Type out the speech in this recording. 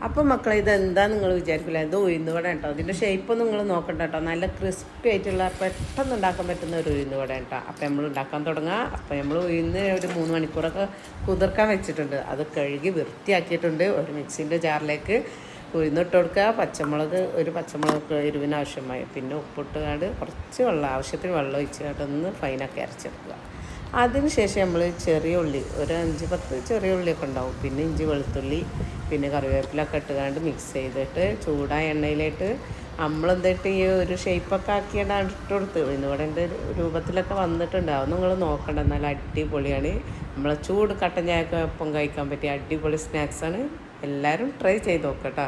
അപ്പം മക്കളെ ഇതെന്താ നിങ്ങൾ വിചാരിക്കില്ല, ഇത് ഉഴുന്നുവട കേട്ടോ. ഇതിൻ്റെ ഷേപ്പൊന്നും നിങ്ങൾ നോക്കണ്ട കേട്ടോ. നല്ല ക്രിസ്പി ആയിട്ടുള്ള പെട്ടെന്ന് ഉണ്ടാക്കാൻ പറ്റുന്ന ഒരു ഉഴുന്നുവട കേട്ടോ. അപ്പം നമ്മൾ ഉണ്ടാക്കാൻ തുടങ്ങുക. അപ്പം നമ്മൾ ഉഴുന്ന് ഒരു 3 മണിക്കൂറൊക്കെ കുതിർക്കാൻ വെച്ചിട്ടുണ്ട്. അത് കഴുകി വൃത്തിയാക്കിയിട്ടുണ്ട്. ഒരു മിക്സിൻ്റെ ജാറിലേക്ക് ഉഴുന്നിട്ട് കൊടുക്കുക. ഒരു പച്ചമുളക് എരിവിന് ആവശ്യമായി, പിന്നെ ഉപ്പിട്ടുകാണ്ട് കുറച്ച് വെള്ളം, ആവശ്യത്തിന് വെള്ളം ഒഴിച്ച് ഒന്ന് ഫൈനാക്കി അരച്ചെടുക്കുക. അതിന് ശേഷം നമ്മൾ ചെറിയ ഉള്ളി ഒരു 5-10 ചെറിയ ഉള്ളിയൊക്കെ ഉണ്ടാവും, പിന്നെ ഇഞ്ചി വെളുത്തുള്ളി പിന്നെ കറിവേപ്പിലൊക്കെ ഇട്ടുകൊണ്ട് മിക്സ് ചെയ്തിട്ട് ചൂടായ എണ്ണയിലേക്ക് നമ്മളെന്തിട്ട് ഈ ഒരു ഷേപ്പൊക്കെ ആക്കിയാണ് ഇട്ട് കൊടുത്ത് ഇവിടെ രൂപത്തിലൊക്കെ വന്നിട്ടുണ്ട്. അത് നിങ്ങൾ നോക്കണ്ട, എന്നാൽ അടിപൊളിയാണ്. നമ്മളെ ചൂട് കട്ടൻ ചായക്ക് ഒപ്പം കഴിക്കാൻ പറ്റിയ അടിപൊളി സ്നാക്സാണ്. എല്ലാവരും ട്രൈ ചെയ്ത് നോക്കട്ടോ.